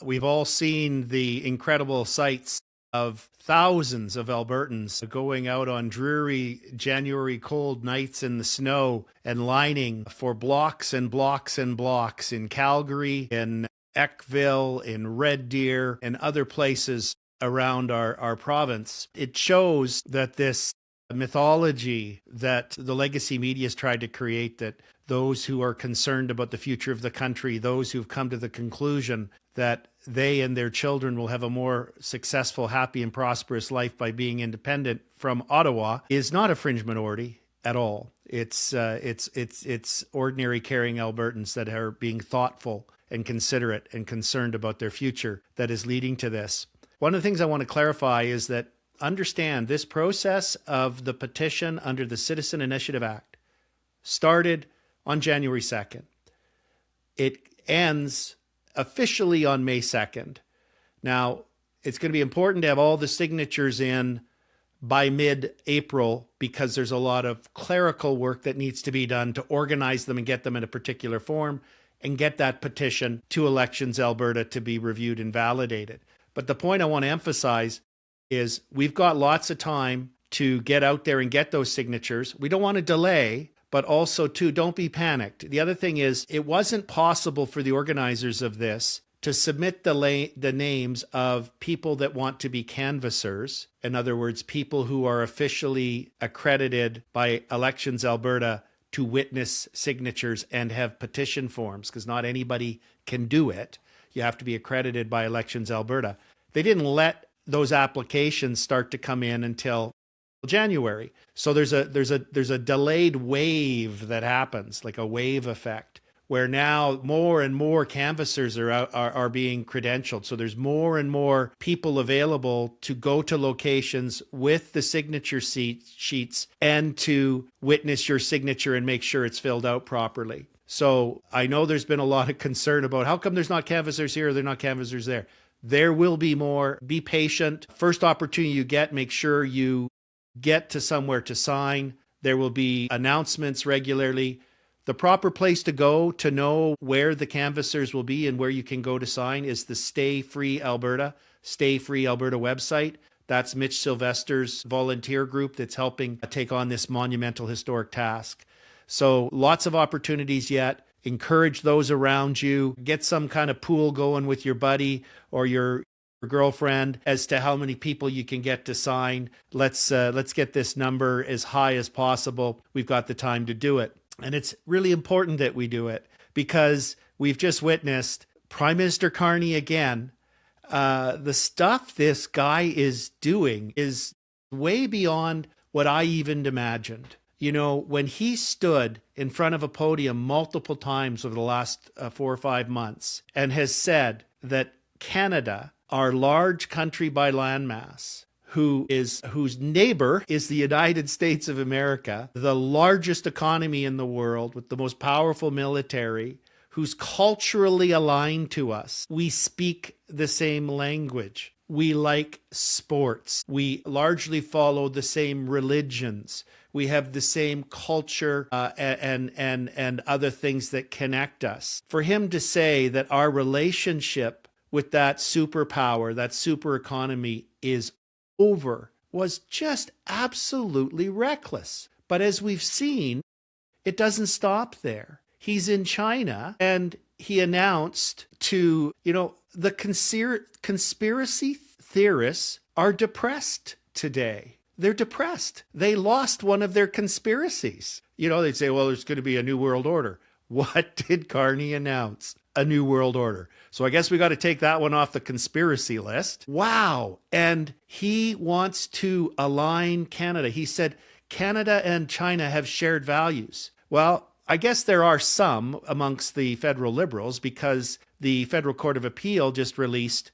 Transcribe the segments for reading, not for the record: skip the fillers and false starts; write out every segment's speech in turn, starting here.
We've all seen the incredible sights of thousands of Albertans going out on dreary January cold nights in the snow and lining for blocks and blocks and blocks in Calgary, in Eckville, in Red Deer, and other places around our province. It shows that this mythology that the legacy media has tried to create, that those who are concerned about the future of the country, those who've come to the conclusion that they and their children will have a more successful, happy, and prosperous life by being independent from Ottawa, is not a fringe minority at all. It's ordinary, caring Albertans that are being thoughtful and considerate and concerned about their future that is leading to this. One of the things I want to clarify is that understand this process of the petition under the Citizen Initiative Act started on January 2nd. It ends officially on May 2nd. Now, it's going to be important to have all the signatures in by mid-April because there's a lot of clerical work that needs to be done to organize them and get them in a particular form and get that petition to Elections Alberta to be reviewed and validated. But the point I want to emphasize is we've got lots of time to get out there and get those signatures. We don't want to delay, but also, too, don't be panicked. The other thing is it wasn't possible for the organizers of this to submit the names of people that want to be canvassers. In other words, people who are officially accredited by Elections Alberta to witness signatures and have petition forms, because not anybody can do it. You have to be accredited by Elections Alberta. They didn't let those applications start to come in until January. So there's a delayed wave that happens, like a wave effect, where now more and more canvassers are being credentialed. So there's more and more people available to go to locations with the signature sheets and to witness your signature and make sure it's filled out properly. So I know there's been a lot of concern about how come there's not canvassers here or they're not canvassers there. There will be more. Be patient. First opportunity you get, make sure you get to somewhere to sign. There will be announcements regularly. The proper place to go to know where the canvassers will be and where you can go to sign is the Stay Free Alberta website. That's Mitch Sylvester's volunteer group that's helping take on this monumental historic task. So lots of opportunities yet. Encourage those around you. Get some kind of pool going with your buddy or your girlfriend as to how many people you can get to sign. Let's get this number as high as possible. We've got the time to do it. And it's really important that we do it because we've just witnessed Prime Minister Carney again. The stuff this guy is doing is way beyond what I even imagined. You know, when he stood in front of a podium multiple times over the last 4 or 5 months and has said that Canada, our large country by landmass, whose neighbor is the United States of America, the largest economy in the world with the most powerful military, who's culturally aligned to us. We speak the same language. We like sports. We largely follow the same religions. We have the same culture and other things that connect us. For him to say that our relationship with that superpower, that super economy is over was just absolutely reckless. But as we've seen, it doesn't stop there. He's in China and he announced to, the conspiracy theorists are depressed today. They're depressed. They lost one of their conspiracies. They'd say, well, there's going to be a new world order. What did Carney announce? A new world order. So I guess we got to take that one off the conspiracy list. Wow. And he wants to align Canada. He said Canada and China have shared values. Well, I guess there are some amongst the federal Liberals because the Federal Court of Appeal just released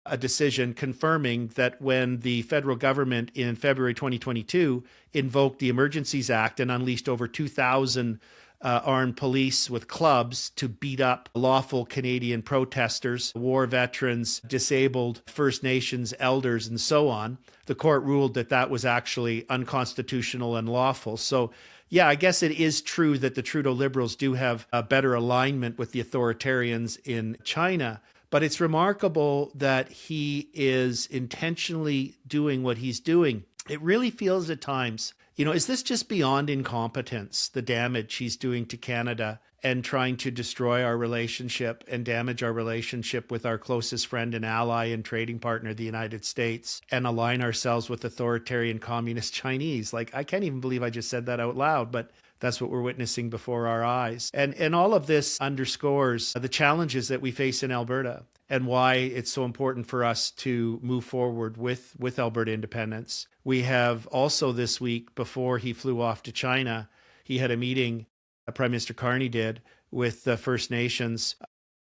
a decision confirming that when the federal government in February 2022 invoked the Emergencies Act and unleashed over 2,000 armed police with clubs to beat up lawful Canadian protesters, war veterans, disabled First Nations elders, and so on, the court ruled that that was actually unconstitutional and lawful. So yeah, I guess it is true that the Trudeau Liberals do have a better alignment with the authoritarians in China. But it's remarkable that he is intentionally doing what he's doing. It really feels at times, is this just beyond incompetence, the damage he's doing to Canada and trying to destroy our relationship and damage our relationship with our closest friend and ally and trading partner, the United States, and align ourselves with authoritarian communist Chinese? Like, I can't even believe I just said that out loud, but that's what we're witnessing before our eyes. And all of this underscores the challenges that we face in Alberta and why it's so important for us to move forward with Alberta independence. We have also this week, before he flew off to China, he had a meeting, Prime Minister Carney did, with the First Nations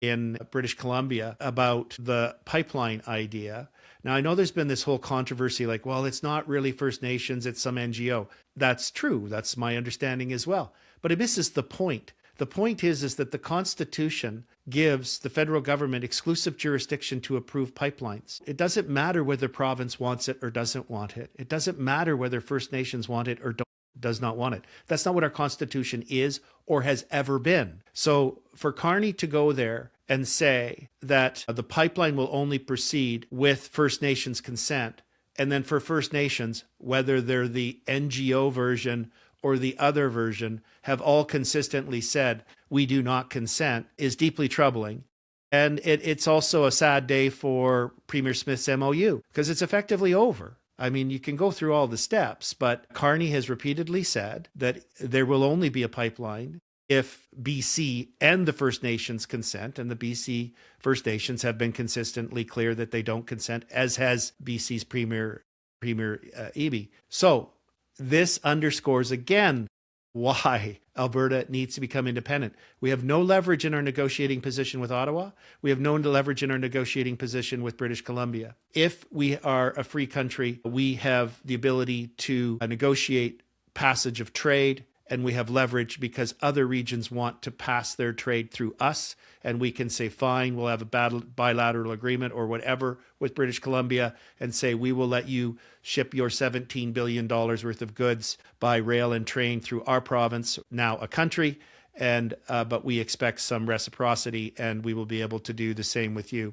in British Columbia about the pipeline idea. Now, I know there's been this whole controversy like, well, it's not really First Nations, it's some NGO. That's true. That's my understanding as well. But it misses the point. The point is that the Constitution gives the federal government exclusive jurisdiction to approve pipelines. It doesn't matter whether province wants it or doesn't want it. It doesn't matter whether First Nations want it or does not want it. That's not what our Constitution is or has ever been. So for Carney to go there and say that the pipeline will only proceed with First Nations consent, and then for First Nations, whether they're the NGO version or the other version, have all consistently said, we do not consent, is deeply troubling. And it's also a sad day for Premier Smith's MOU, because it's effectively over. I mean, you can go through all the steps, but Carney has repeatedly said that there will only be a pipeline if BC and the First Nations consent, and the BC First Nations have been consistently clear that they don't consent, as has BC's Premier Eby. So this underscores again why Alberta needs to become independent. We have no leverage in our negotiating position with Ottawa. We have no leverage in our negotiating position with British Columbia. If we are a free country, we have the ability to negotiate passage of trade, and we have leverage because other regions want to pass their trade through us, and we can say, fine, we'll have a bilateral agreement or whatever with British Columbia and say, we will let you ship your $17 billion worth of goods by rail and train through our province, now a country, and but we expect some reciprocity, and we will be able to do the same with you.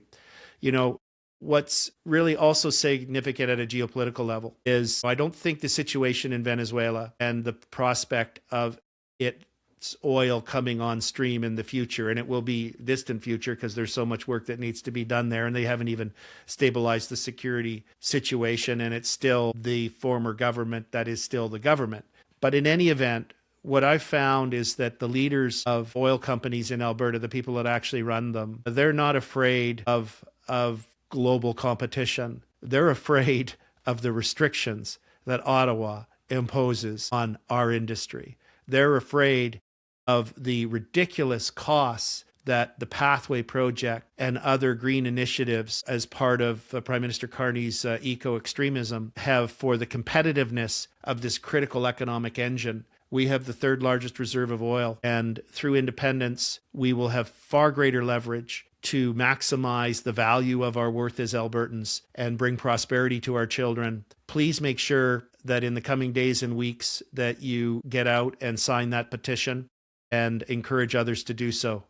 What's really also significant at a geopolitical level is I don't think the situation in Venezuela and the prospect of its oil coming on stream in the future, and it will be distant future because there's so much work that needs to be done there, and they haven't even stabilized the security situation, and it's still the former government that is still the government. But in any event, what I've found is that the leaders of oil companies in Alberta, the people that actually run them, they're not afraid of global competition. They're afraid of the restrictions that Ottawa imposes on our industry. They're afraid of the ridiculous costs that the Pathway Project and other green initiatives as part of Prime Minister Carney's eco-extremism have for the competitiveness of this critical economic engine. We have the third largest reserve of oil, and through independence, we will have far greater leverage to maximize the value of our worth as Albertans and bring prosperity to our children. Please make sure that in the coming days and weeks that you get out and sign that petition and encourage others to do so.